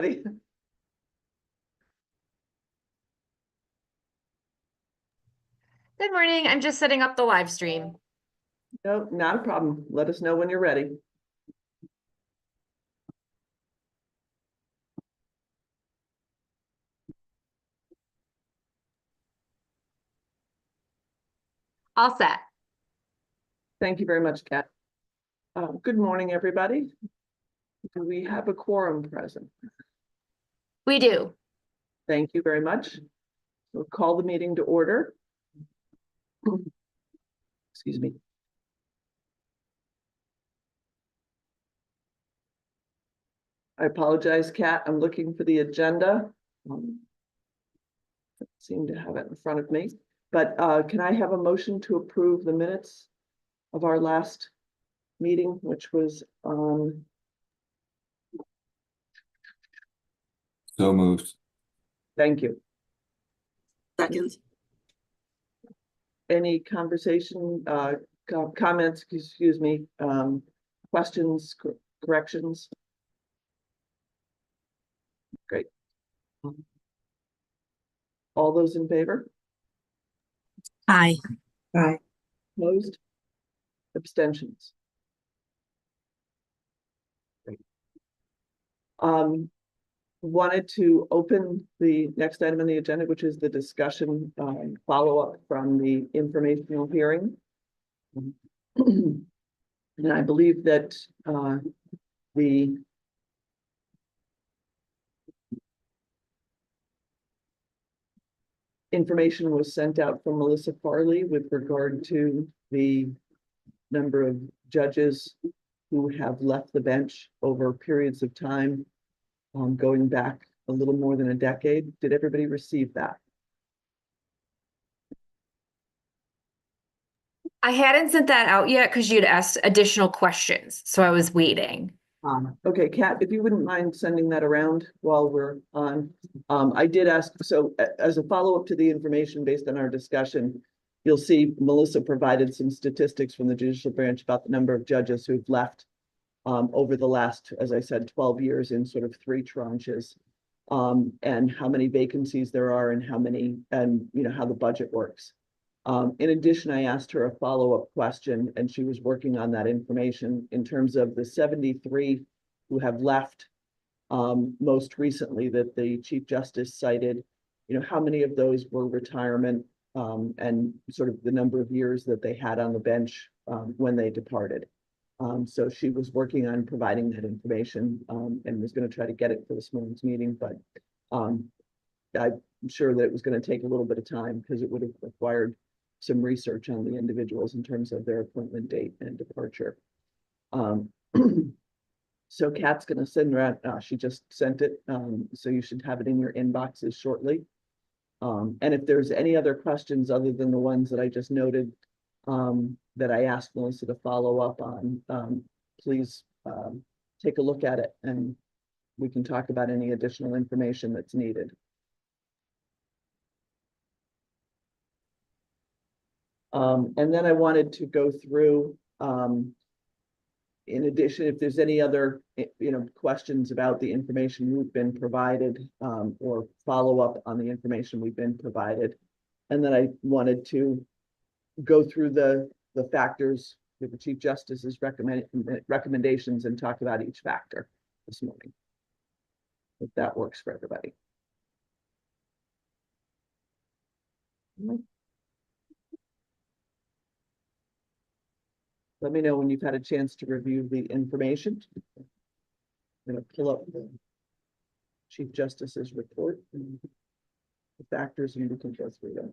Good Good morning. I'm just setting up the live stream. No, not a problem. Let us know when you're ready. All set. Thank you very much, Kat. Good morning, everybody. Do we have a quorum present? We do. Thank you very much. We'll call the meeting to order. Excuse me. I apologize, Kat. I'm looking for the agenda. I seem to have it in front of me, but can I have a motion to approve the minutes of our last meeting, which was on So moved. thank you. Second. Any conversation, comments, excuse me, questions, corrections? Great. All those in favor? Aye. Aye. Opposed? Abstentions? Great. Wanted to open the next item on the agenda, which is the discussion, follow-up from the informational hearing. And I believe that the information was sent out from Melissa Farley with regard to the number of judges who have left the bench over periods of time, going back a little more than a decade. Did everybody receive that? I hadn't sent that out yet because you'd asked additional questions, so I was waiting. Okay, Kat, if you wouldn't mind sending that around while we're on. I did ask, so as a follow-up to the information based on our discussion, you'll see Melissa provided some statistics from the judicial branch about the number of judges who've left over the last, as I said, 12 years in sort of 3 tranches, and how many vacancies there are and how many, and how the budget works. In addition, I asked her a follow-up question, and she was working on that information in terms of the 73 who have left most recently that the Chief Justice cited, how many of those were retirement, and sort of the number of years that they had on the bench when they departed. So she was working on providing that information, and was going to try to get it for this morning's meeting, but I'm sure that it was going to take a little bit of time because it would have required some research on the individuals in terms of their appointment date and departure. So Kat's going to send that. She just sent it, so you should have it in your inboxes shortly. And if there's any other questions other than the ones that I just noted, that I asked Melissa to follow up on, please take a look at it and we can talk about any additional information that's needed. And then I wanted to go through, in addition, if there's any other, questions about the information we've been provided, or follow up on the information we've been provided. And then I wanted to go through the factors with the Chief Justice's recommendations and talk about each factor this morning, if that works for everybody. Let me know when you've had a chance to review the information. I'm going to pull up the Chief Justice's report and the factors, and we can go through them.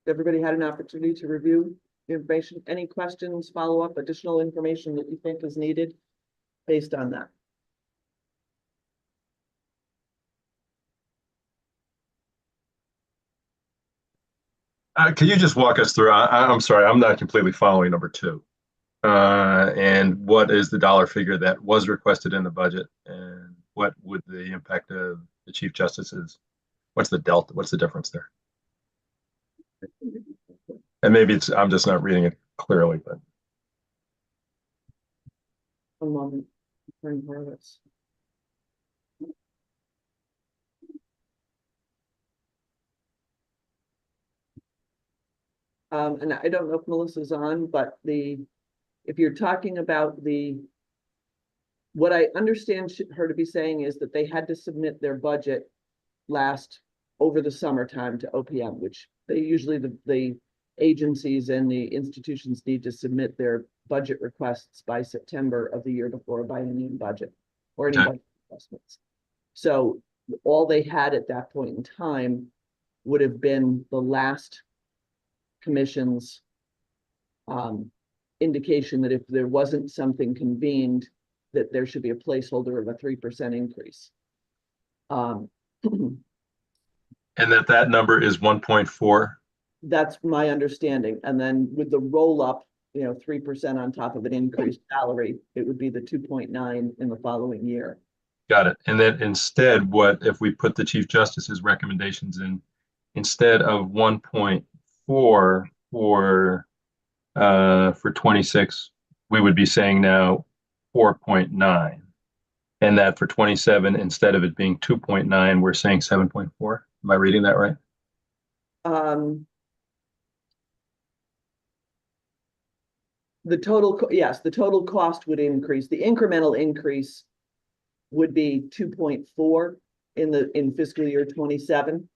Everybody had an opportunity to review the information. Any questions, follow-up, additional information that you think is needed based on that? Can you just walk us through? I'm sorry, I'm not completely following number two. And what is the dollar figure that was requested in the budget? And what would the impact of the Chief Justice's? What's the delta? What's the difference there? And maybe I'm just not reading it clearly, but One moment. Turn more of this. And I don't know if Melissa's on, but if you're talking about what I understand her to be saying is that they had to submit their budget over the summertime to OPM, which they usually, the agencies and the institutions need to submit their budget requests by September of the year before by any budget or any budget adjustments. So all they had at that point in time would have been the last commission's indication that if there wasn't something convened, that there should be a placeholder of a 3% increase. and that number is 1.4. That's my understanding. And then with the roll up, 3% on top of an increased salary, it would be the 2.9 in the following year. Got it. And then instead, what if we put the Chief Justice's recommendations in instead of 1.4 for 26, we would be saying now 4.9. And that for 27, instead of it being 2.9, we're saying 7.4. Am I reading that right? Yes, the total cost would increase. The incremental increase would be 2.4 in fiscal year 27.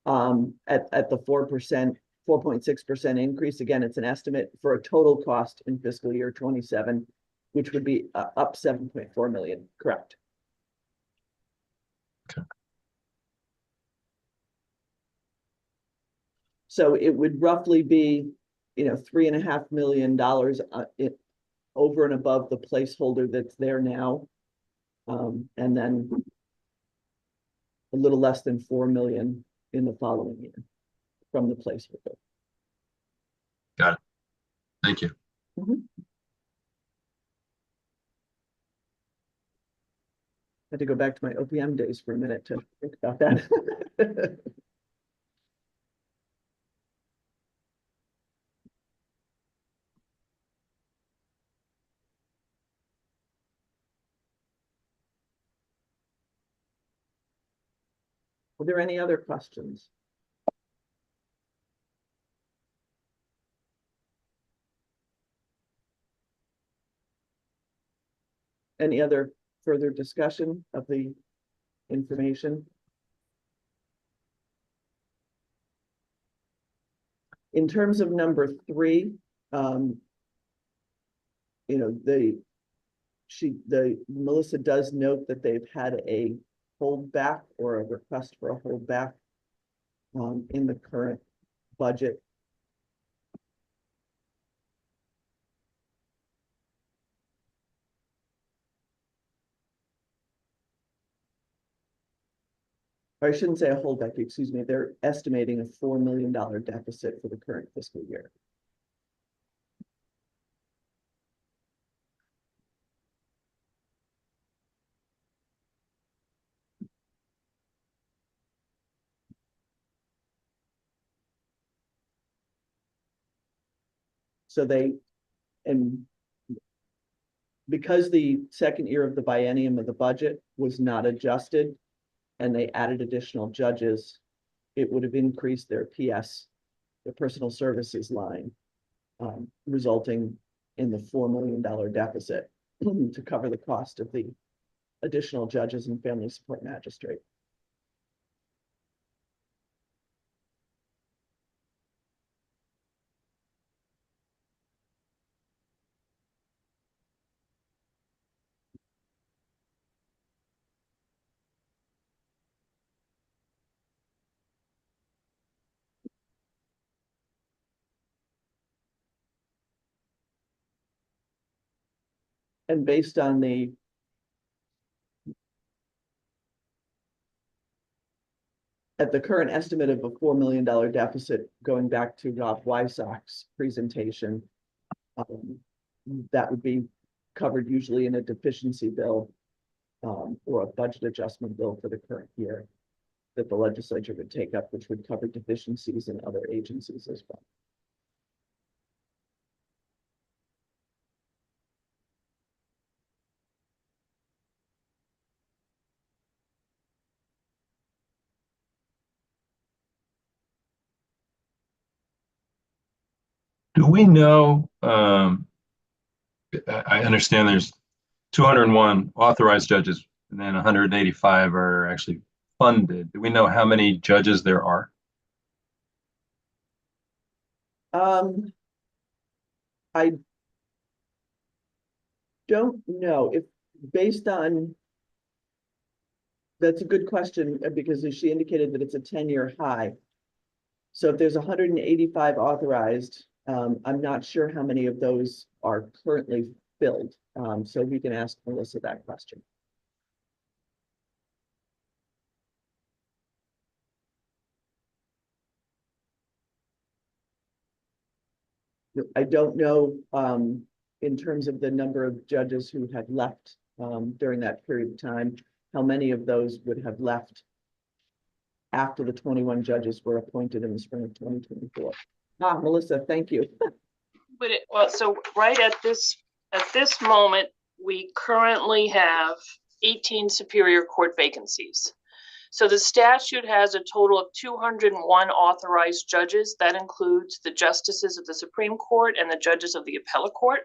At the 4%, 4.6% increase. Again, it's an estimate for a total cost in fiscal year 27, which would be up 7.4 million, correct? Okay. So it would roughly be, $3.5 million over and above the placeholder that's there now. And then a little less than 4 million in the following year from the placeholder. Got it. Thank you. Had to go back to my OPM days for a minute to think about that. Are there any other questions? Any other further discussion of the information? In terms of number 3, Melissa does note that they've had a holdback or a request for a holdback in the current budget. Or I shouldn't say a holdback, excuse me, they're estimating a $4 million deficit for the current fiscal year. So because the second year of the biennium of the budget was not adjusted and they added additional judges, it would have increased their PS, the personal services line, resulting in the $4 million deficit to cover the cost of the additional judges and family support magistrate. And based on at the current estimate of a $4 million deficit, going back to Rob Wysock's presentation, that would be covered usually in a deficiency bill or a budget adjustment bill for the current year that the legislature would take up, which would cover deficiencies in other agencies as well. Do we know, I understand there's 201 authorized judges and then 185 are actually funded. Do we know how many judges there are? I don't know if based on, that's a good question because she indicated that it's a 10-year high. So if there's 185 authorized, I'm not sure how many of those are currently filled. So we can ask Melissa that question. I don't know in terms of the number of judges who had left during that period of time, how many of those would have left after the 21 judges were appointed in the spring of 2024. Melissa, thank you. Well, so right at this moment, we currently have 18 Superior Court vacancies. So the statute has a total of 201 authorized judges. That includes the justices of the Supreme Court and the judges of the Appellate Court.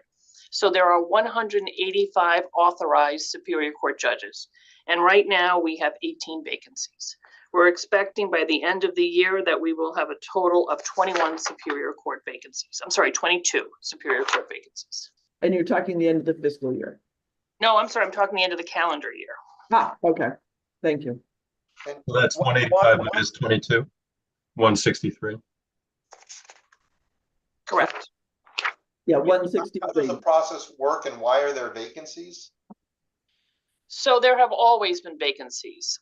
So there are 185 authorized Superior Court judges. And right now we have 18 vacancies. We're expecting by the end of the year that we will have a total of 21 Superior Court vacancies. I'm sorry, 22 Superior Court vacancies. And you're talking the end of the fiscal year? No, I'm sorry, I'm talking the end of the calendar year. Okay. Thank you. Well, that's 185 minus 22, 163. Correct. Yeah, How does 163. the process work and why are there vacancies? So there have always been vacancies.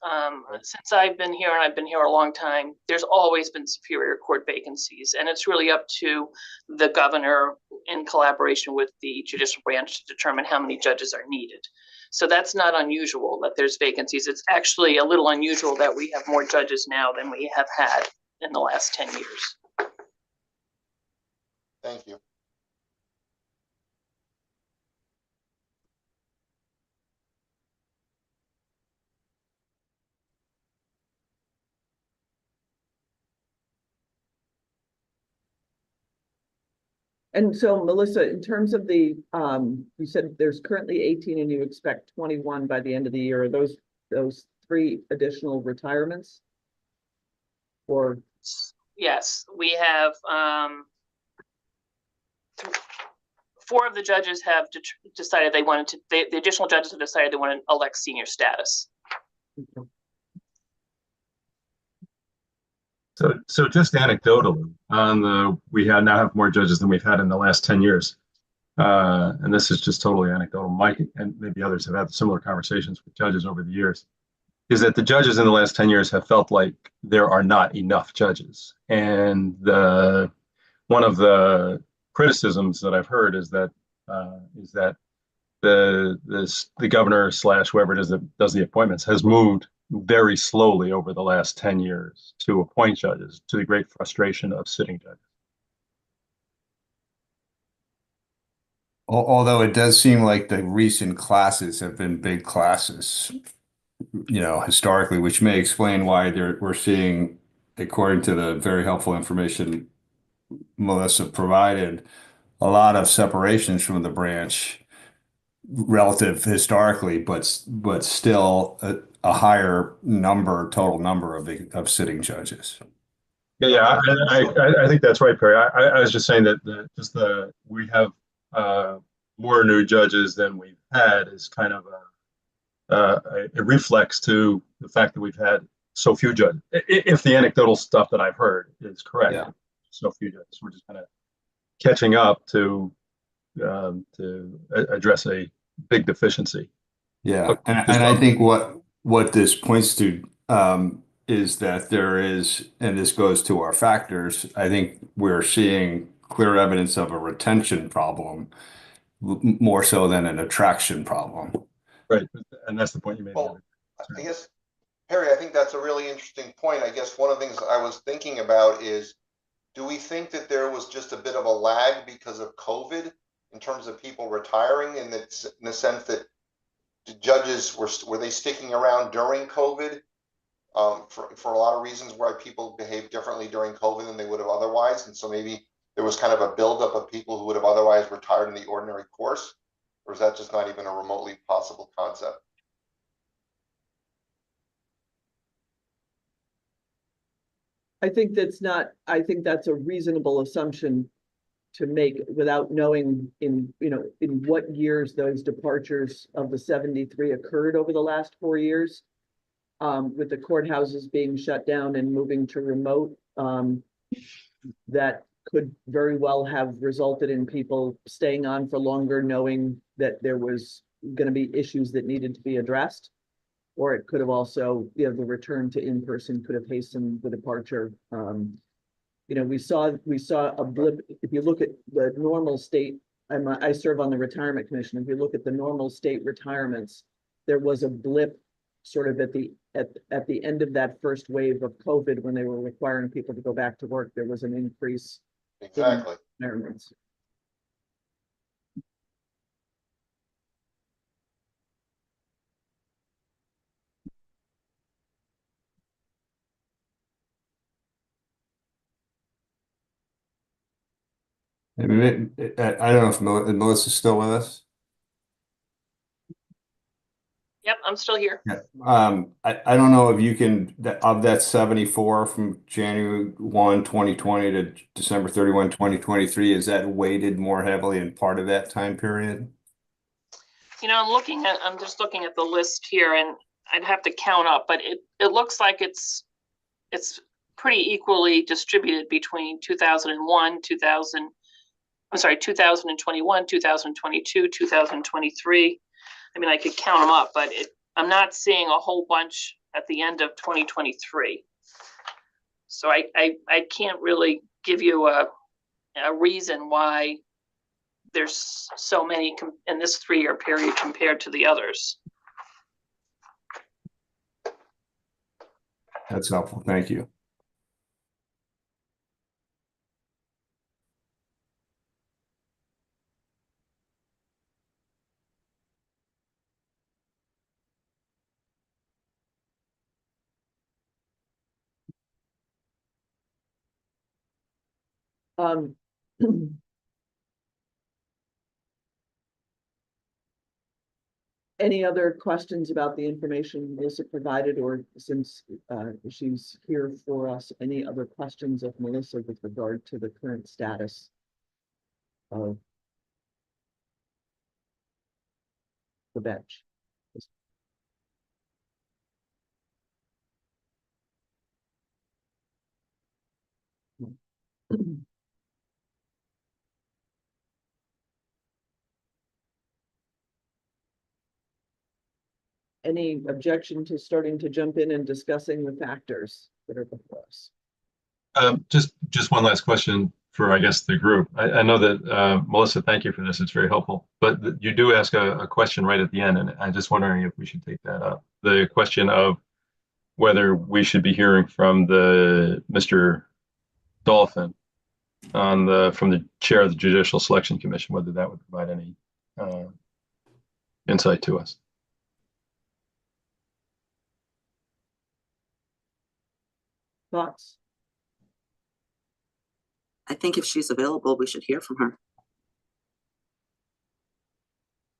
Since I've been here, and I've been here a long time, there's always been Superior Court vacancies. And it's really up to the governor in collaboration with the judicial branch to determine how many judges are needed. So that's not unusual that there's vacancies. It's actually a little unusual that we have more judges now than we have had in the last 10 years. Thank you. And so Melissa, in terms of the, you said there's currently 18 and you expect 21 by the end of the year. Are those 3 additional retirements? Or? Yes, we have 4 of the judges have decided they wanted to, the additional judges have decided they want to elect senior status. Okay. So just anecdotally, we now have more judges than we've had in the last 10 years. And this is just totally anecdotal. Mike and maybe others have had similar conversations with judges over the years, is that the judges in the last 10 years have felt like there are not enough judges. And one of the criticisms that I've heard is that the governor / whoever it is that does the appointments has moved very slowly over the last 10 years to appoint judges, to the great frustration of sitting judges. Although it does seem like the recent classes have been big classes, historically, which may explain why we're seeing, according to the very helpful information Melissa provided, a lot of separations from the branch relative historically, but still a higher total number of sitting judges. Yeah, I think that's right, Perry. I was just saying that we have more new judges than we've had is kind of a reflex to the fact that we've had so few judges. If the anecdotal stuff that I've heard is correct, Yeah. So few judges, we're just kind of catching up to address a big deficiency. Yeah, Okay, and just I one. think what this points to is that there is, and this goes to our factors, I think we're seeing clear evidence of a retention problem more so than an attraction problem. Right, and that's the point you made. Well, I guess, Harry, I think that's a really interesting point. I guess one of the things I was thinking about is, do we think that there was just a bit of a lag because of COVID in terms of people retiring, and that's in the sense that the judges were they sticking around during COVID for a lot of reasons why people behaved differently during COVID than they would have otherwise, and so maybe there was kind of a buildup of people who would have otherwise retired in the ordinary course, or is that just not even a remotely possible concept? I think that's a reasonable assumption to make without knowing in what years those departures of the 73 occurred over the last 4 years. With the courthouses being shut down and moving to remote, that could very well have resulted in people staying on for longer, knowing that there was going to be issues that needed to be addressed. Or it could have also, the return to in-person could have hastened the departure. We saw a blip. If you look at the normal state, I serve on the retirement commission. If you look at the normal state retirements, there was a blip sort of at the end of that first wave of COVID when they were requiring people to go back to work. There was an increase Exactly. in retirements. I mean, I don't know if Melissa's still with us. Yep, I'm still here. Yeah. I don't know if you can, of that 74 from January 1, 2020 to December 31, 2023, is that weighted more heavily in part of that time period? I'm just looking at the list here, and I'd have to count up, but it looks like it's pretty equally distributed between 2001, 2021, 2022, 2023. I mean, I could count them up, but I'm not seeing a whole bunch at the end of 2023. So I can't really give you a reason why there's so many in this 3-year period compared to the others. That's helpful. Thank you. Any other questions about the information Melissa provided, or since she's here for us, any other questions of Melissa with regard to the current status of the bench? Any objection to starting to jump in and discussing the factors that are before us? Just one last question for, I guess, the group. I know that, Melissa, thank you for this. It's very helpful. But you do ask a question right at the end, and I'm just wondering if we should take that up. The question of whether we should be hearing from Mr. Dolphin from the chair of the Judicial Selection Commission, whether that would provide any insight to us. Thoughts? I think if she's available, we should hear from her.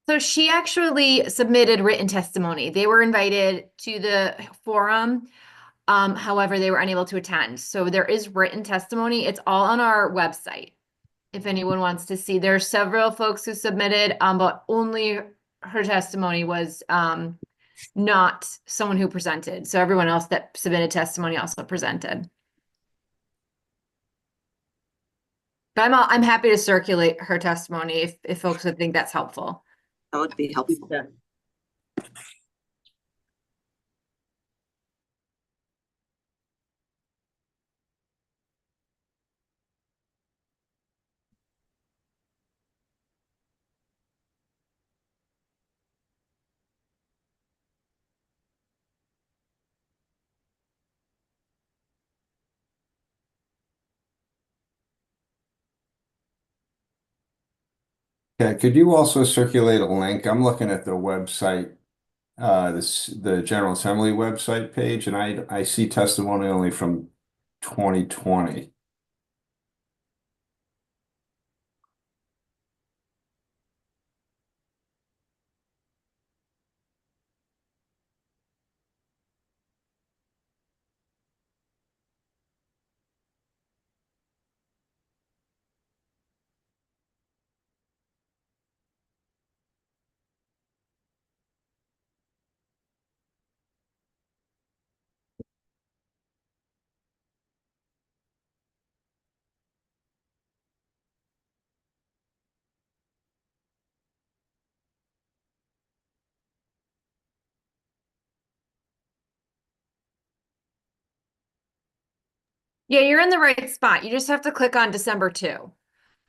So she actually submitted written testimony. They were invited to the forum. However, they were unable to attend. So there is written testimony. It's all on our website. If anyone wants to see, there are several folks who submitted, but only her testimony was not someone who presented. So everyone else that submitted testimony also presented. But I'm happy to circulate her testimony if folks would think that's helpful. That would be helpful. Yeah. Yeah, could you also circulate a link? I'm looking at the website, the General Assembly website page, and I see testimony only from 2020. Yeah, you're in the right spot. You just have to click on December 2.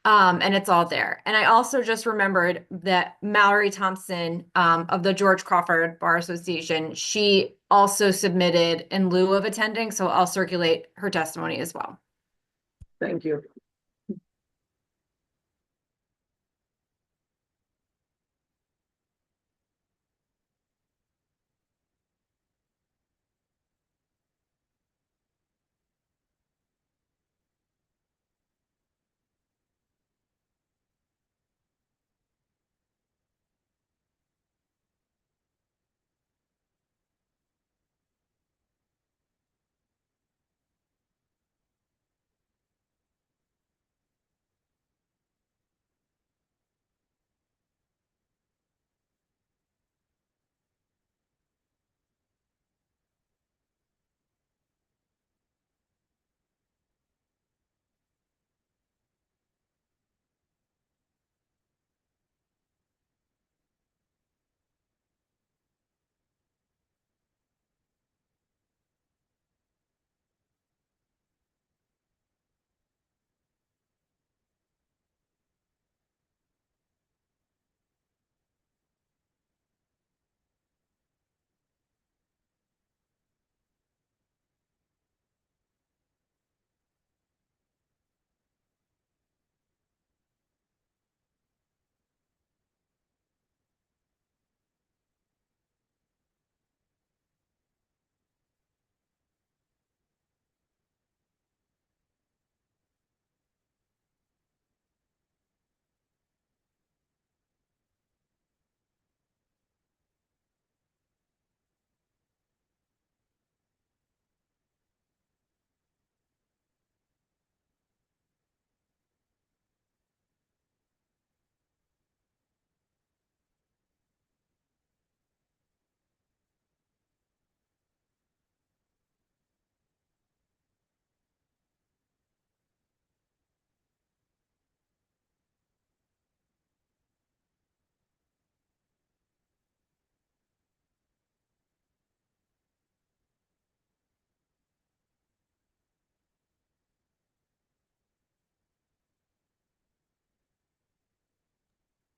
And it's all there. And I also just remembered that Mallory Thompson, of the George Crawford Bar Association, she also submitted in lieu of attending, so I'll circulate her testimony as well. Thank you.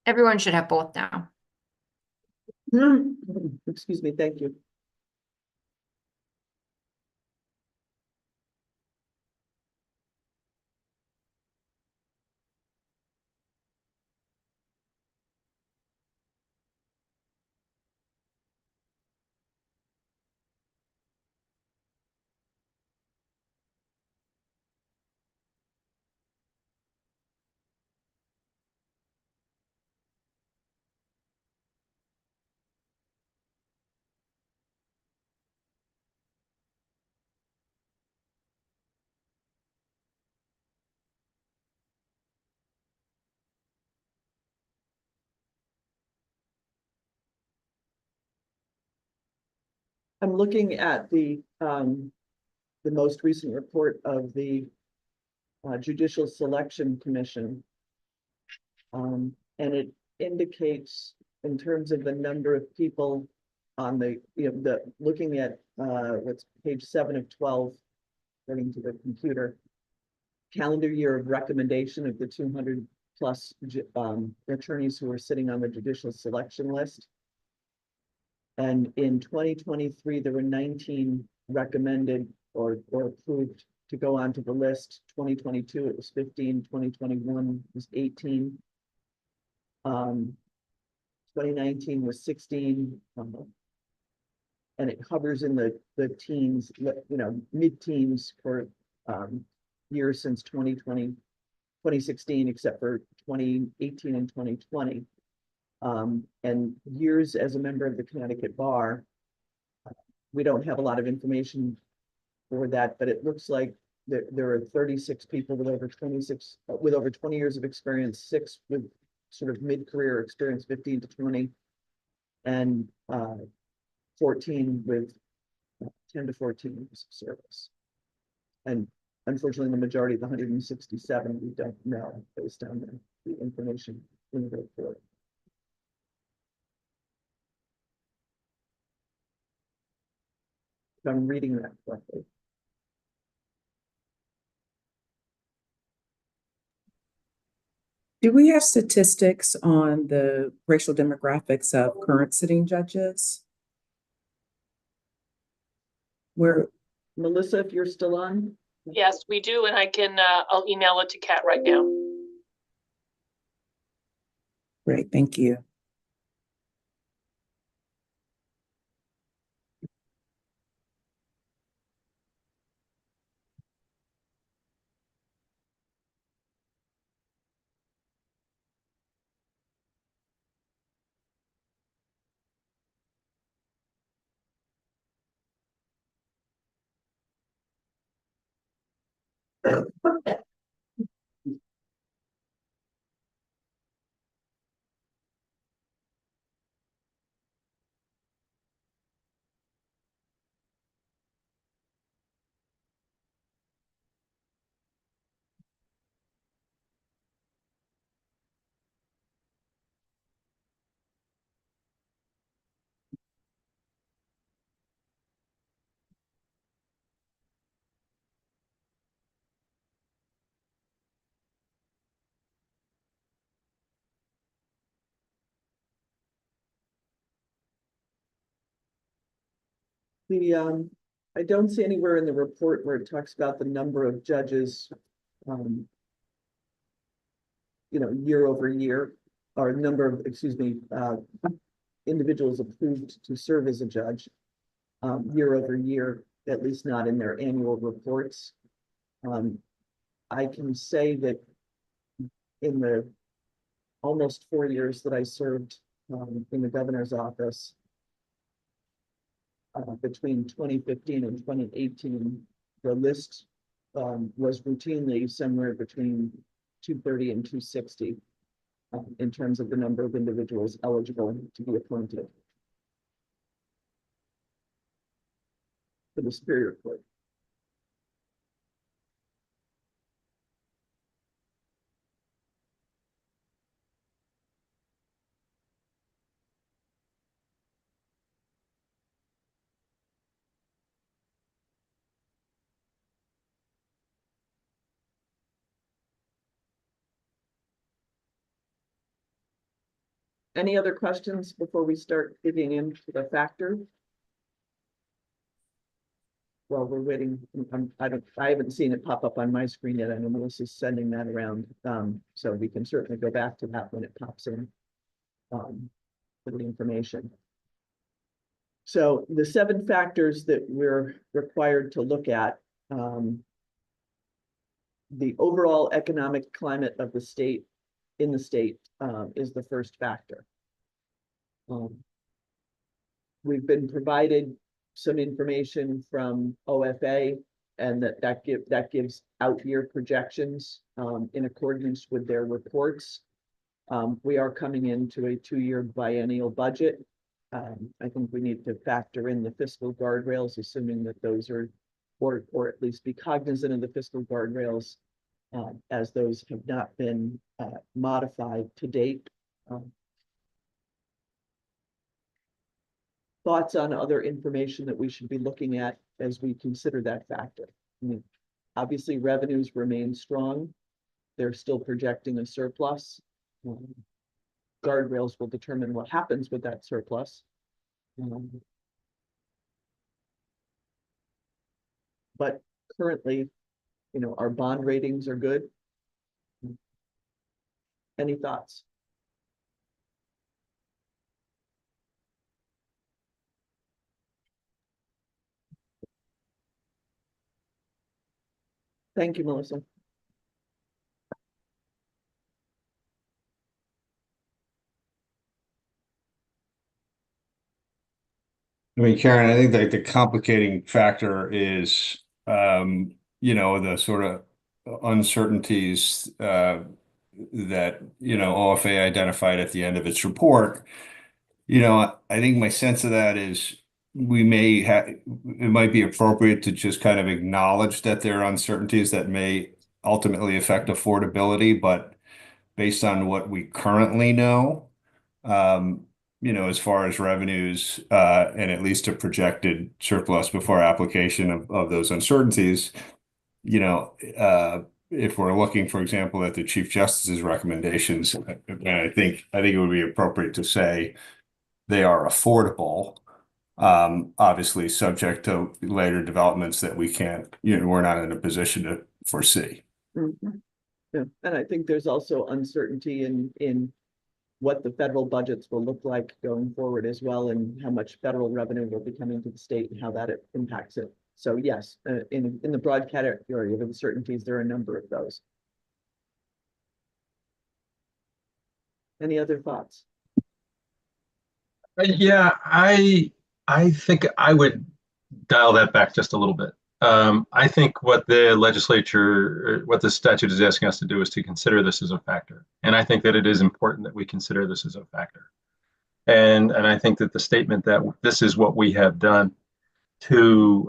Everyone should have both now. Excuse me, thank you. I'm looking at the most recent report of the Judicial Selection Commission. And it indicates in terms of the number of people on the, looking at, what's page 7 of 12, according to the computer, calendar year of recommendation of the 200 plus attorneys who are sitting on the judicial selection list. And in 2023, there were 19 recommended or approved to go onto the list. 2022, it was 15, 2021 was 18. 2019 was 16. And it hovers in the teens, mid-teens for years since 2020, 2016, except for 2018 and 2020. And years as a member of the Connecticut Bar, we don't have a lot of information for that, but it looks like there are 36 people with over 20 years of experience, 6 with sort of mid-career experience, 15 to 20, and 14 with 10 to 14 years of service. And unfortunately, the majority of the 167 we don't know based on the information in the report. If I'm reading that correctly. Do we have statistics on the racial demographics of current sitting judges? Where, Melissa, if you're still on. Yes, we do, and I can, I'll email it to Kat right now. great, thank you. I don't see anywhere in the report where it talks about the number of judges, year over year, or number of, individuals approved to serve as a judge, year over year, at least not in their annual reports. I can say that in the almost 4 years that I served in the governor's office, between 2015 and 2018, the list was routinely somewhere between 230 and 260 in terms of the number of individuals eligible to be appointed for the Superior Court. Any other questions before we start digging into the factor? While we're waiting, I haven't seen it pop up on my screen yet. I know Melissa's sending that around, so we can certainly go back to that when it pops in for the information. So the 7 factors that we're required to look at, the overall economic climate of the state, in the state, is the first factor. We've been provided some information from OFA, and that gives out-year projections in accordance with their reports. We are coming into a 2-year biennial budget. I think we need to factor in the fiscal guardrails, assuming that those are, or at least be cognizant of the fiscal guardrails, as those have not been modified to date. thoughts on other information that we should be looking at as we consider that factor? I mean, obviously revenues remain strong. They're still projecting a surplus. Guardrails will determine what happens with that surplus. But currently, our bond ratings are good. Any thoughts? Thank you, Melissa. I mean, Karen, I think that the complicating factor is, the sort of uncertainties that, OFA identified at the end of its report. I think my sense of that is it might be appropriate to just kind of acknowledge that there are uncertainties that may ultimately affect affordability, but based on what we currently know, as far as revenues, and at least a projected surplus before application of those uncertainties, if we're looking, for example, at the Chief Justice's recommendations, and I think it would be appropriate to say they are affordable, obviously subject to later developments that we're not in a position to foresee. Mhm. Yeah, and I think there's also uncertainty in what the federal budgets will look like going forward as well, and how much federal revenue will be coming to the state and how that impacts it. So yes, in the broad category of uncertainties, there are a number of those. Any other thoughts? Yeah, I think I would dial that back just a little bit. I think what the statute is asking us to do is to consider this as a factor. And I think that it is important that we consider this as a factor. And I think that the statement that this is what we have done to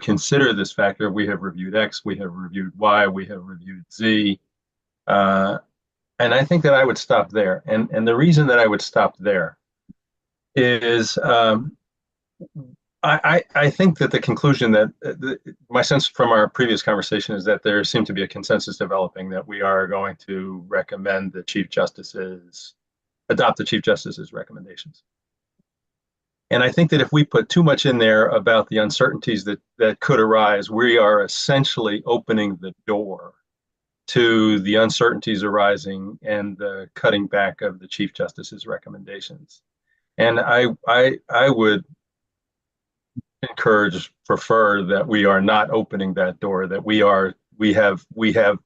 consider this factor, we have reviewed X, we have reviewed Y, we have reviewed Z. And I think that I would stop there. And the reason that I would stop there is I think that the conclusion that my sense from our previous conversation is that there seemed to be a consensus developing that we are going to recommend adopt the Chief Justice's recommendations. And I think that if we put too much in there about the uncertainties that could arise, we are essentially opening the door to the uncertainties arising and the cutting back of the Chief Justice's recommendations. And I would prefer that we are not opening that door, that we have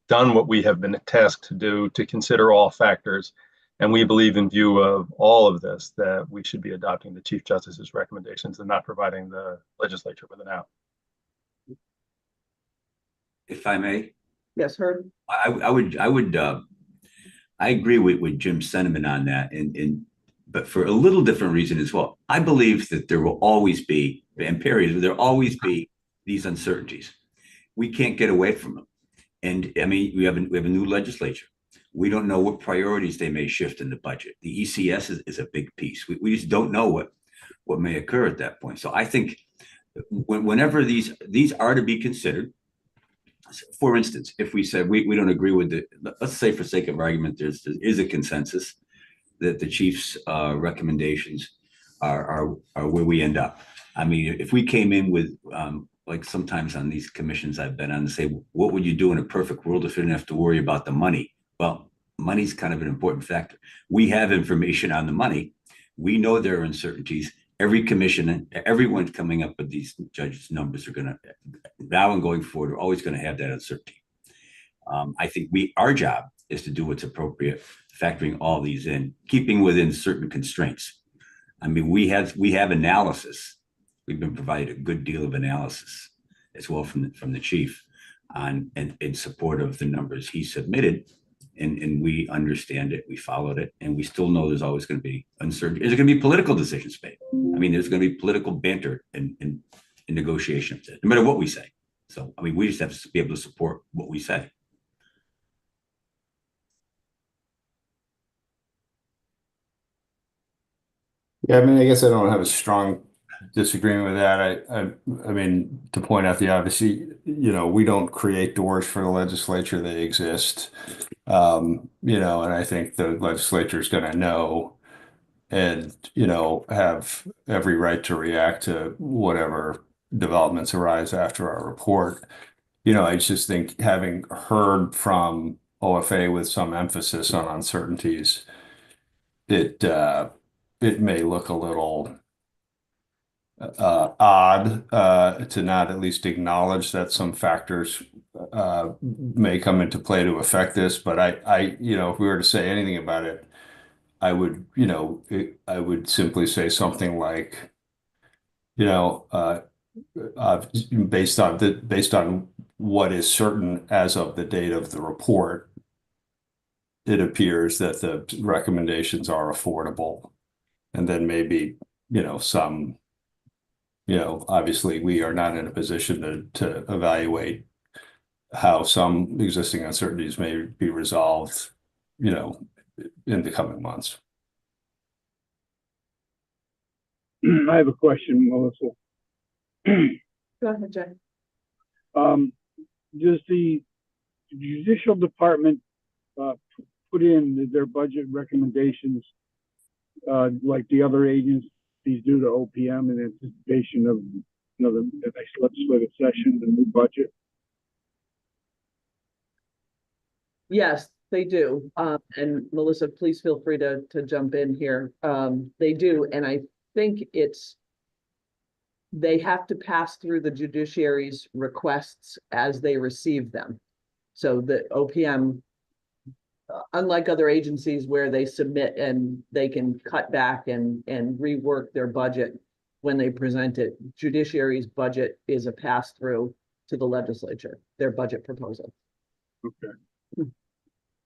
done what we have been tasked to do, to consider all factors. And we believe, in view of all of this, that we should be adopting the Chief Justice's recommendations and not providing the legislature with an out. If I may. Yes, Herb. I agree with Jim's sentiment on that, but for a little different reason as well. I believe that there will always be, and period, there'll always be these uncertainties. We can't get away from them. And I mean, we have a new legislature. We don't know what priorities they may shift in the budget. The ECS is a big piece. We just don't know what may occur at that point. So I think whenever these are to be considered, for instance, if we said we don't agree with let's say for sake of argument, there is a consensus that the chief's recommendations are where we end up. I mean, if we came in with like sometimes on these commissions I've been on, to say, what would you do in a perfect world if you didn't have to worry about the money? Well, money's kind of an important factor. We have information on the money. We know there are uncertainties. Every commission, everyone coming up with these judges' numbers are going to, now and going forward, are always going to have that uncertainty. I think our job is to do what's appropriate, factoring all these in, keeping within certain constraints. I mean, we have analysis. We've been provided a good deal of analysis as well from the chief on and in support of the numbers he submitted. And we understand it, we followed it, and we still know there's always going to be uncertainty. There's going to be political decisions made. I mean, there's going to be political banter in negotiations, no matter what we say. So, I mean, we just have to be able to support what we say. Yeah, I mean, I guess I don't have a strong disagreement with that. I mean, to point out the obvious, we don't create doors for the legislature, they exist. And I think the legislature is going to know and, have every right to react to whatever developments arise after our report. I just think having heard from OFA with some emphasis on uncertainties, it may look a little odd to not at least acknowledge that some factors may come into play to affect this. But if we were to say anything about it, I would simply say something like, you know, uh, based on what is certain as of the date of the report, it appears that the recommendations are affordable, and then maybe, some. Obviously, we are not in a position to evaluate how some existing uncertainties may be resolved, in the coming months. I have a question, Melissa. Go ahead, Jay. Does the judicial department put in their budget recommendations like the other agencies do to OPM in anticipation of the next legislative session, the new budget? Yes, they do. And Melissa, please feel free to jump in here. They do, and I think they have to pass through the judiciary's requests as they receive them. So the OPM, unlike other agencies where they submit and they can cut back and rework their budget when they present it, judiciary's budget is a pass through to the legislature, their budget proposal. Okay.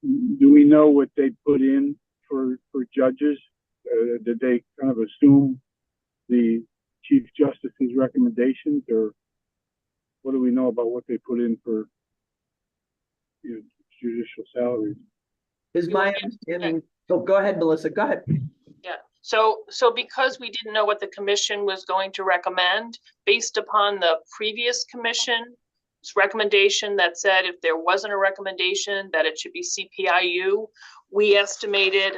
Do we know what they put in for judges? Did they kind of assume the Chief Justice's recommendations, or what do we know about what they put in for judicial salaries? Is my understanding, oh, go ahead, Melissa, go ahead. Yeah, so because we didn't know what the commission was going to recommend, based upon the previous commission's recommendation that said if there wasn't a recommendation that it should be CPIU, we estimated,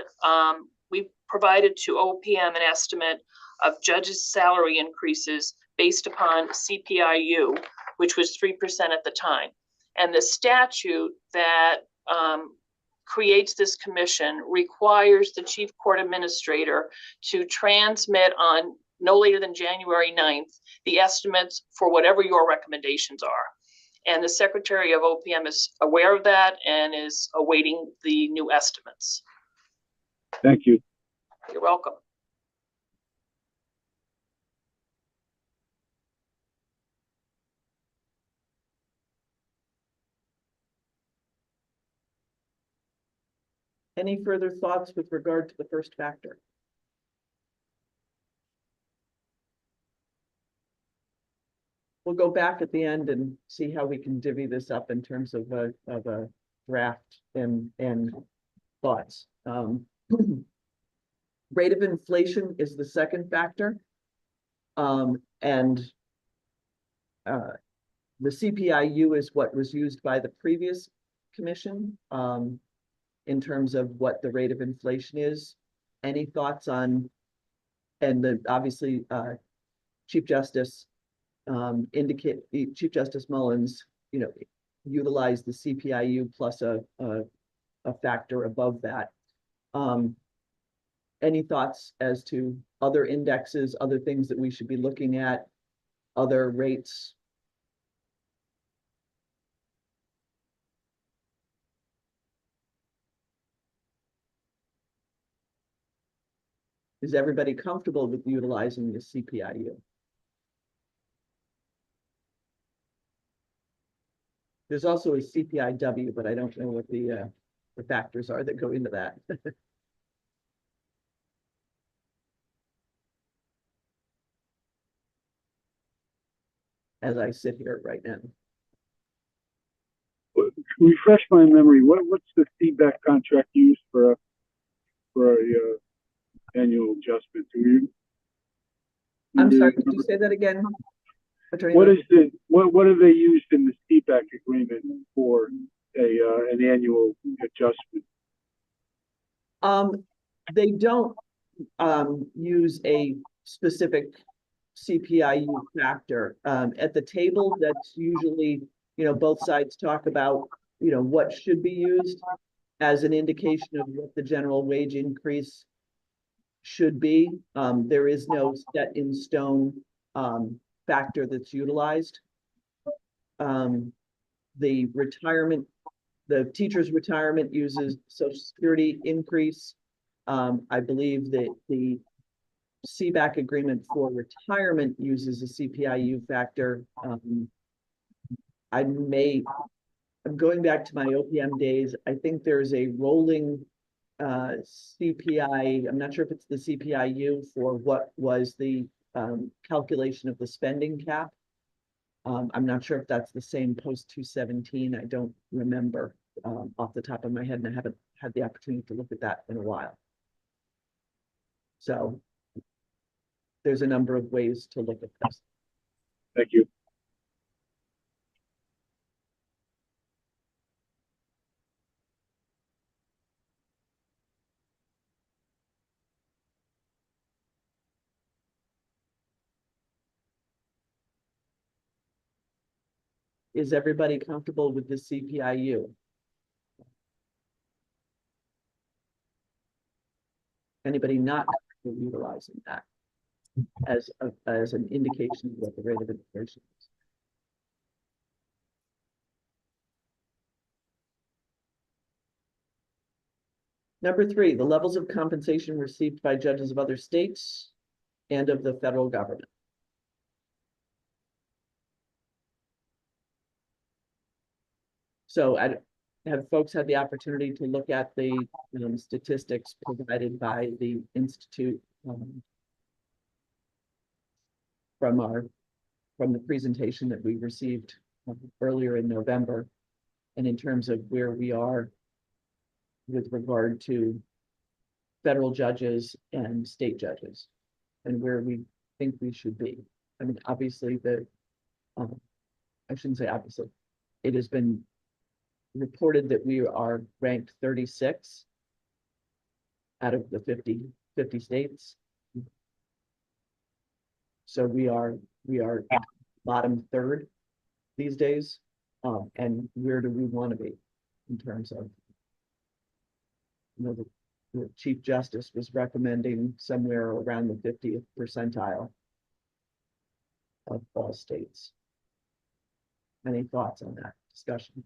we provided to OPM an estimate of judges' salary increases based upon CPIU, which was 3% at the time. And the statute that creates this commission requires the chief court administrator to transmit on no later than January 9th the estimates for whatever your recommendations are. And the secretary of OPM is aware of that and is awaiting the new estimates. Thank you. You're welcome. Any further thoughts with regard to the first factor? We'll go back at the end and see how we can divvy this up in terms of a draft and thoughts. Rate of inflation is the second factor. And the CPIU is what was used by the previous commission in terms of what the rate of inflation is. Any thoughts on, and obviously Chief Justice Chief Justice Mullins, utilized the CPIU plus a factor above that. Any thoughts as to other indexes, other things that we should be looking at, other rates? Is everybody comfortable with utilizing the CPIU? There's also a CPIW, but I don't know what the factors are that go into that. As I sit here right now. Refresh my memory. What's the feedback contract used for a annual adjustment? Do I'm sorry, could you say that again? Attorney What Murphy? is what are they used in the CPAC agreement for an annual adjustment? They don't, use a specific CPIU factor. At the table, that's usually, both sides talk about, what should be used as an indication of what the general wage increase should be. There is no set in stone, factor that's utilized. The retirement, the teacher's retirement uses Social Security increase. I believe that the CBAC agreement for retirement uses a CPIU factor. I'm going back to my OPM days. I think there's a rolling CPI. I'm not sure if it's the CPIU for what was the calculation of the spending cap. I'm not sure if that's the same post 217. I don't remember off the top of my head, and I haven't had the opportunity to look at that in a while. So there's a number of ways to look at this. Thank you. Is everybody comfortable with the CPIU? Anybody not utilizing that as an indication of what the rate of inflation is? Number 3, the levels of compensation received by judges of other states and of the federal government. So have folks had the opportunity to look at the statistics provided by the Institute from the presentation that we received earlier in November, and in terms of where we are with regard to federal judges and state judges and where we think we should be. I mean, obviously I shouldn't say obviously, it has been reported that we are ranked 36 out of the 50 states. So we are bottom third these days. And where do we want to be in terms of, the Chief Justice was recommending somewhere around the 50th percentile of all states. Any thoughts on that discussion?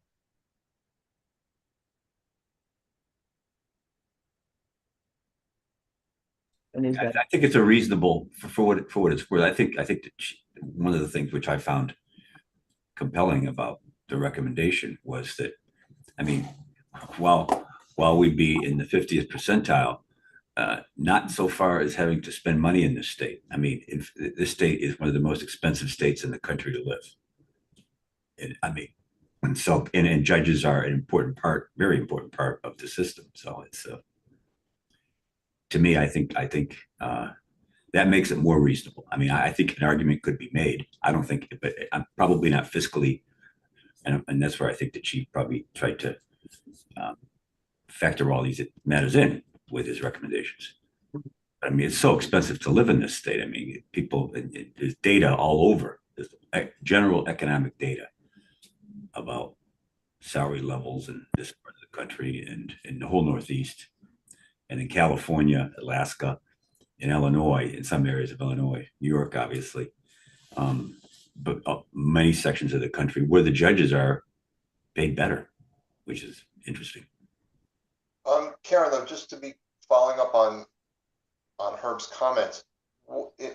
And is that I think it's a reasonable for what it's worth. I think that one of the things which I found compelling about the recommendation was that, I mean, while we'd be in the 50th percentile, not so far as having to spend money in this state. I mean, this state is one of the most expensive states in the country to live. And, I mean, and so and judges are an important part, very important part of the system. So it's to me, I think that makes it more reasonable. I mean, I think an argument could be made. I don't think, but I'm probably not fiscally, and that's where I think the chief probably tried to factor all these matters in with his recommendations. I mean, it's so expensive to live in this state. I mean, people, there's data all over. There's general economic data about salary levels in this part of the country and in the whole Northeast, and in California, Alaska, in Illinois, in some areas of Illinois, New York, obviously, but many sections of the country where the judges are paid better, which is interesting. Karen, though, just to be following up on Herb's comments,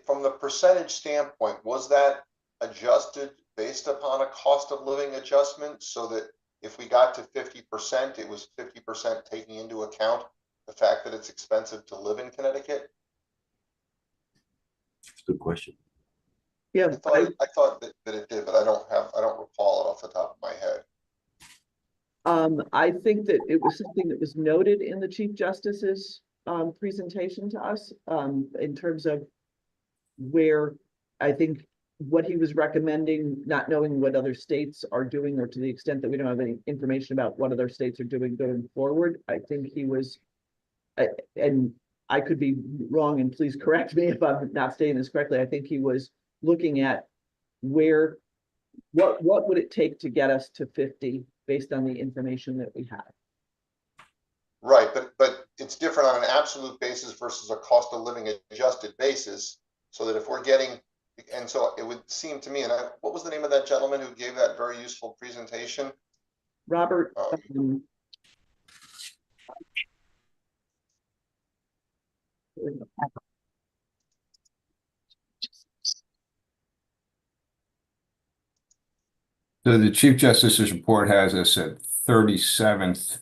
from the percentage standpoint, was that adjusted based upon a cost of living adjustment, so that if we got to 50%, it was 50% taking into account the fact that it's expensive to live in Connecticut? That's a good question. Yeah, I thought that it did, but I don't recall it off the top of my head. I think that it was something that was noted in the Chief Justice's presentation to us in terms of where I think what he was recommending, not knowing what other states are doing, or to the extent that we don't have any information about what other states are doing going forward, I think he was, and I could be wrong, and please correct me if I'm not stating this correctly. I think he was looking at where, what would it take to get us to 50 based on the information that we have? Right, but it's different on an absolute basis versus a cost of living adjusted basis. So that if we're getting, and so it would seem to me, and what was the name of that gentleman who gave that very useful presentation? Robert, So the Chief Justice's report has us at 37th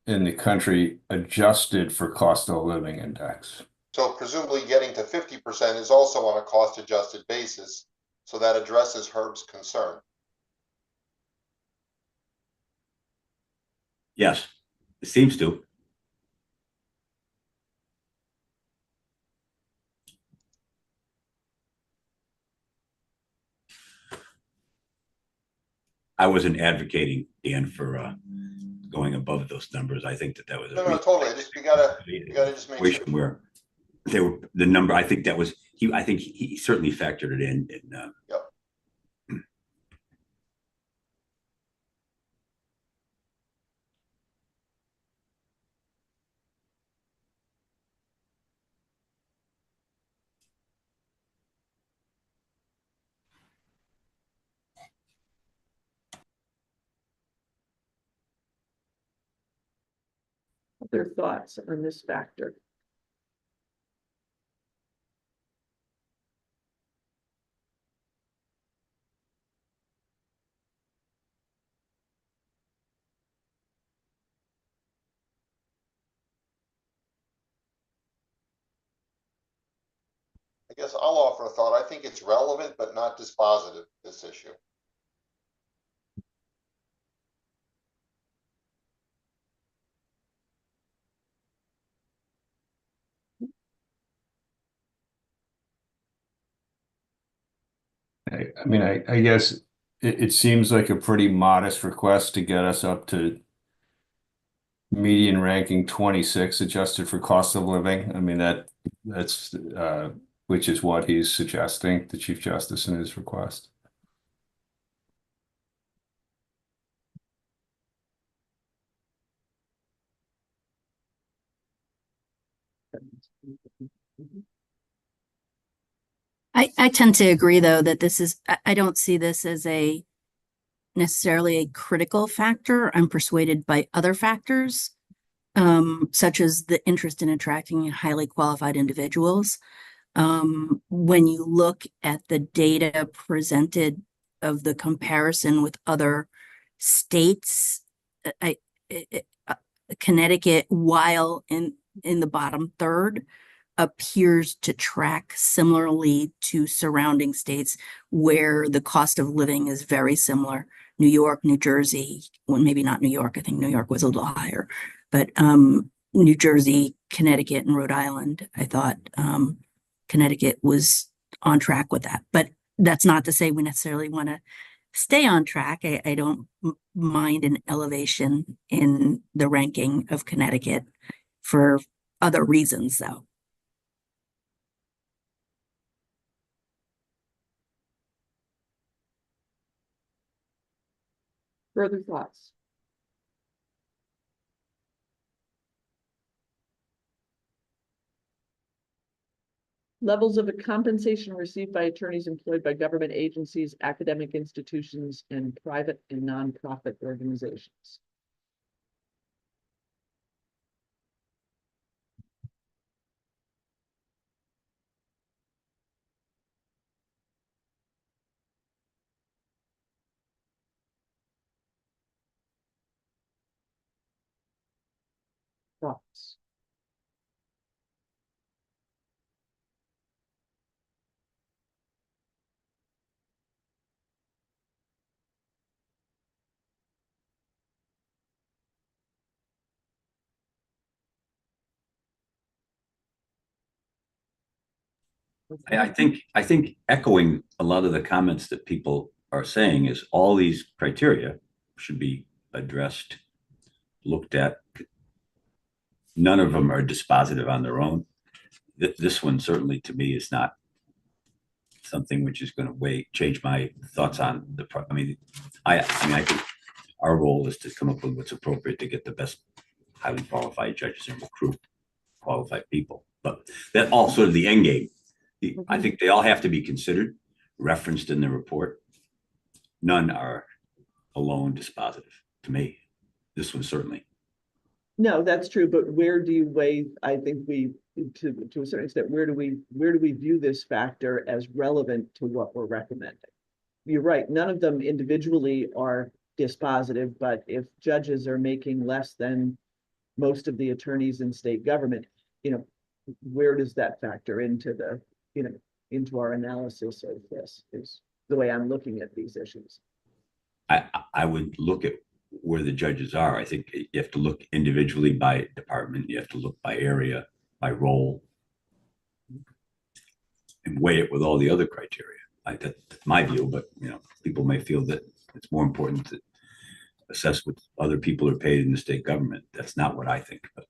in the country adjusted for cost of living index. So presumably getting to 50% is also on a cost adjusted basis. So that addresses Herb's concern. Yes, it seems to. I wasn't advocating, Dan, for going above those numbers. I think that was a No, totally. We gotta just make sure. Where they were the number. I think that was he. I think he certainly factored it in. Yep. other thoughts on this factor? I guess I'll offer a thought. I think it's relevant, but not dispositive, this issue. I mean, I guess it seems like a pretty modest request to get us up to median ranking 26 adjusted for cost of living. I mean, that's which is what he's suggesting, the Chief Justice in his request. I tend to agree, though, that this is, I don't see this as a necessarily a critical factor. I'm persuaded by other factors, such as the interest in attracting highly qualified individuals. When you look at the data presented of the comparison with other states, Connecticut, while in the bottom third, appears to track similarly to surrounding states where the cost of living is very similar. New York, New Jersey, well, maybe not New York. I think New York was a little higher, but New Jersey, Connecticut, and Rhode Island, I thought Connecticut was on track with that. But that's not to say we necessarily want to stay on track. I don't mind an elevation in the ranking of Connecticut for other reasons, though. Further thoughts? Levels of compensation received by attorneys employed by government agencies, academic institutions, and private and nonprofit organizations. Thoughts? I think echoing a lot of the comments that people are saying is all these criteria should be addressed, looked at. None of them are dispositive on their own. This one certainly to me is not something which is going to change my thoughts on the, I think our role is to come up with what's appropriate to get the best highly qualified judges and recruit qualified people. But that all sort of the end game. I think they all have to be considered, referenced in the report. None are alone dispositive to me. This one certainly. No, that's true, but where do you weigh, I think to a certain extent, where do we view this factor as relevant to what we're recommending? You're right, none of them individually are dispositive, but if judges are making less than most of the attorneys in state government, where does that factor into into our analysis of this, is the way I'm looking at these issues. I would look at where the judges are. I think you have to look individually by department. You have to look by area, by role, and weigh it with all the other criteria. That's my view, but people may feel that it's more important to assess what other people are paid in the state government. That's not what I think. But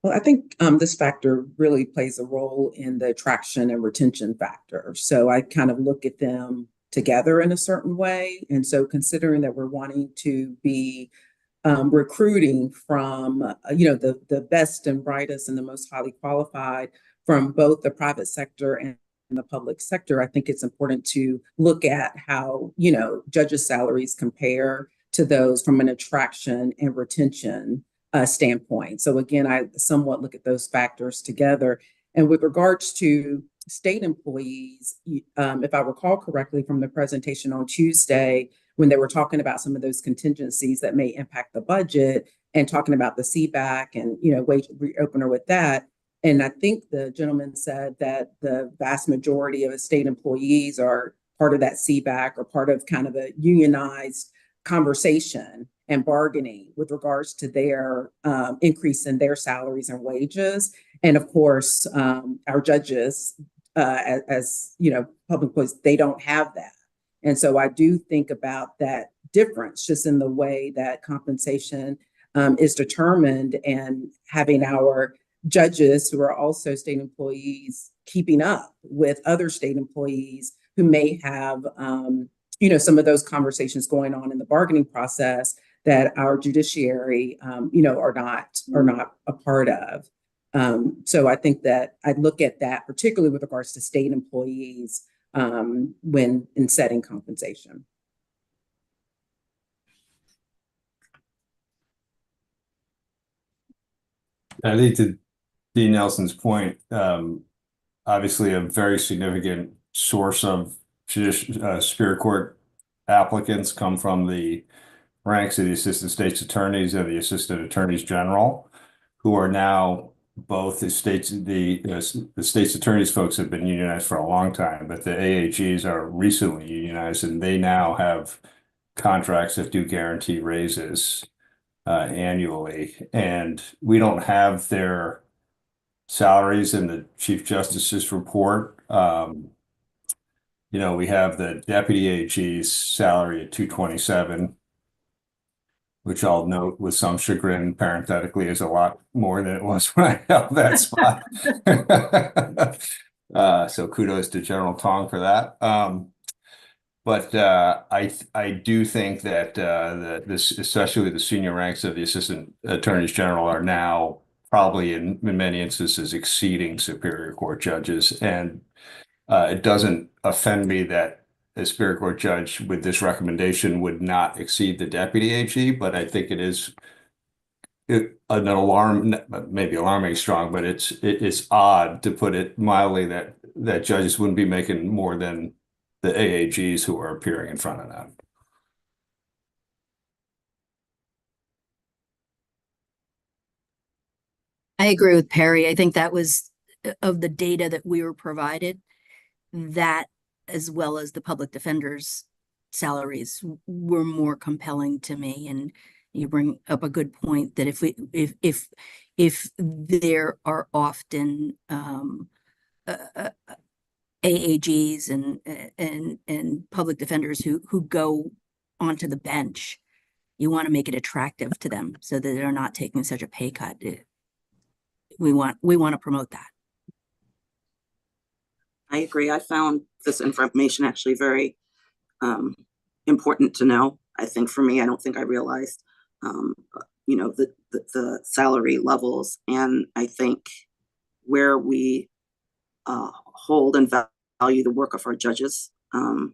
Well, I think this factor really plays a role in the attraction and retention factor. So I kind of look at them together in a certain way. And so considering that we're wanting to be recruiting from, the best and brightest and the most highly qualified from both the private sector and the public sector, I think it's important to look at how, judges' salaries compare to those from an attraction and retention standpoint. So again, I somewhat look at those factors together. And with regards to state employees, if I recall correctly from the presentation on Tuesday, when they were talking about some of those contingencies that may impact the budget and talking about the CBAC and, wage reopener with that. And I think the gentleman said that the vast majority of state employees are part of that CBAC or part of kind of a unionized conversation and bargaining with regards to their increase in their salaries and wages. And of course, our judges, as public employees, they don't have that. And so I do think about that difference just in the way that compensation is determined, and having our judges who are also state employees keeping up with other state employees who may have some of those conversations going on in the bargaining process that our judiciary are not a part of. So I think that I'd look at that particularly with regards to state employees when in setting compensation. I think to Dean Nelson's point, obviously a very significant source of Superior Court applicants come from the ranks of the assistant state's attorneys and the assistant attorneys general, who are now both the state's attorneys folks have been unionized for a long time, but the AAGs are recently unionized, and they now have contracts that do guarantee raises annually, and we don't have their salaries in the Chief Justice's report. We have the deputy AG's salary at $227, which I'll note with some chagrin parenthetically is a lot more than it was when I held that spot. So kudos to General Tong for that. But I do think that especially the senior ranks of the assistant attorneys general are now probably in many instances exceeding Superior Court judges, and it doesn't offend me that a Superior Court judge with this recommendation would not exceed the deputy AG, but I think it is an alarm, maybe alarming strong, but it's odd, to put it mildly, that judges wouldn't be making more than the AAGs who are appearing in front of them. I agree with Perry. I think that was of the data that we were provided, that as well as the public defender's salaries were more compelling to me. And, You bring up a good point that if there are often AAGs and public defenders who go onto the bench, you want to make it attractive to them so that they're not taking such a pay cut. We want to promote that. I agree. I found this information actually very important to know. I think for me, I don't think I realized, the salary levels, and I think where we hold and value the work of our judges. I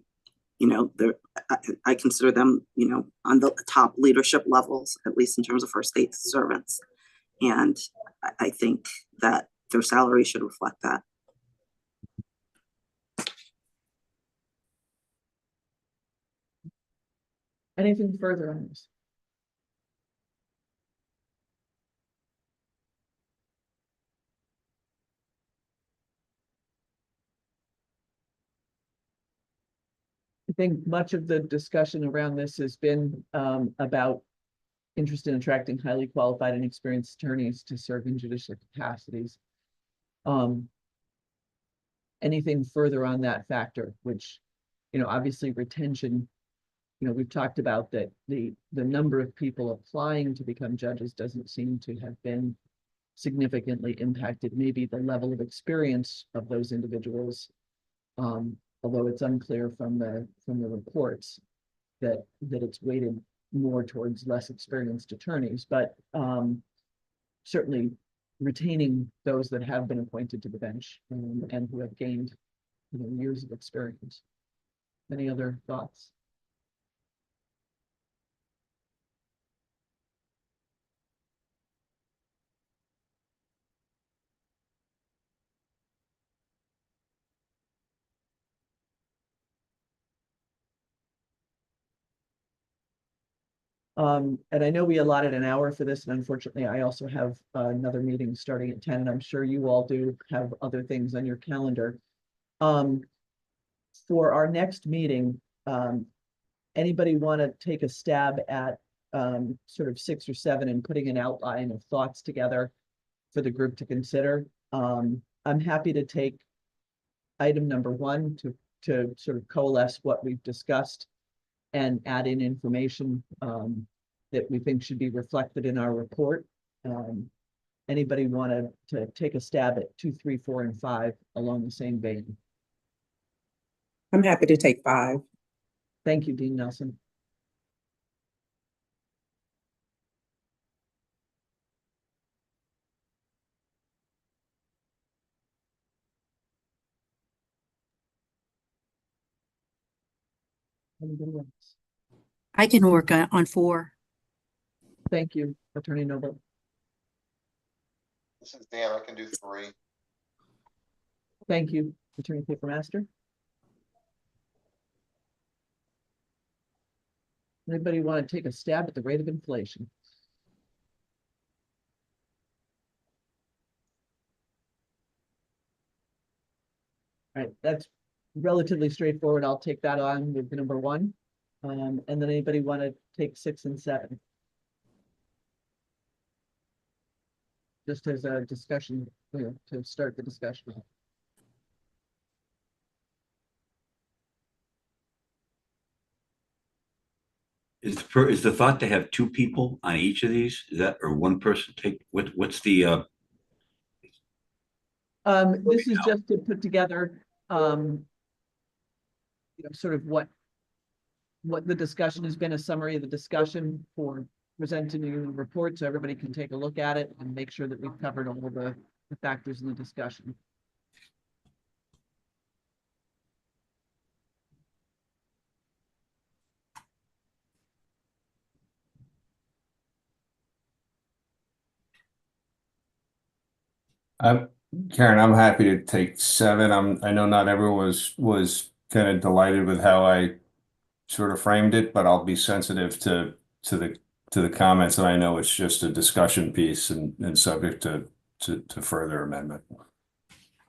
consider them, on the top leadership levels, at least in terms of our state servants. And I think that their salary should reflect that. Anything further on this? I think much of the discussion around this has been about interest in attracting highly qualified and experienced attorneys to serve in judicial capacities. Anything further on that factor, which, obviously retention, we've talked about that the number of people applying to become judges doesn't seem to have been significantly impacted. Maybe the level of experience of those individuals, although it's unclear from the reports that it's weighted more towards less experienced attorneys, but certainly retaining those that have been appointed to the bench and who have gained years of experience. Any other thoughts? And I know we allotted an hour for this, and unfortunately, I also have another meeting starting at 10, and I'm sure you all do have other things on your calendar. For our next meeting, anybody want to take a stab at sort of 6 or 7 and putting an outline of thoughts together for the group to consider? I'm happy to take item number 1 to sort of coalesce what we've discussed and add in information that we think should be reflected in our report. Anybody want to take a stab at 2, 3, 4, and 5 along the same vein? I'm happy to take 5. Thank you, Dean Nelson. Anybody else? I can work on 4. Thank you, Attorney Noble. This is Dan. I can do 3. Thank you, Attorney Papermaster. Anybody want to take a stab at the rate of inflation? All right, that's relatively straightforward. I'll take that on with number 1. And then anybody want to take 6 and 7? Just as a discussion, to start the discussion. Is the thought to have 2 people on each of these? Is that, or one person take, what's the This is just to put together, sort of what the discussion has been, a summary of the discussion for presenting you the report, so everybody can take a look at it and make sure that we've covered all of the factors in the discussion. Karen, I'm happy to take 7. I know not everyone was kind of delighted with how I sort of framed it, but I'll be sensitive to the comments, and I know it's just a discussion piece and subject to further amendment.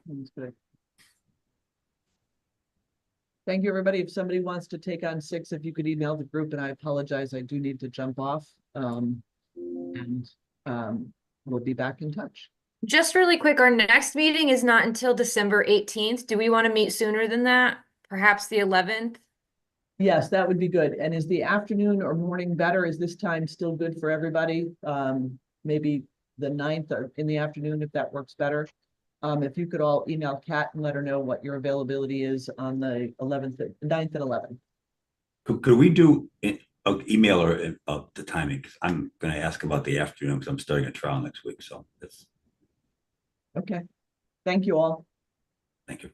That's good. Thank you, everybody. If somebody wants to take on 6, if you could email the group, and I apologize, I do need to jump off. And we'll be back in touch. Just really quick, our next meeting is not until December 18th. Do we want to meet sooner than that? Perhaps the 11th? Yes, that would be good. And is the afternoon or morning better? Is this time still good for everybody? Maybe the 9th or in the afternoon, if that works better. If you could all email Kat and let her know what your availability is on the 9th and 11th. Could we do email or the timing? 'Cause I'm gonna ask about the afternoon because I'm starting a trial next week, so that's, Okay. Thank you all. thank you.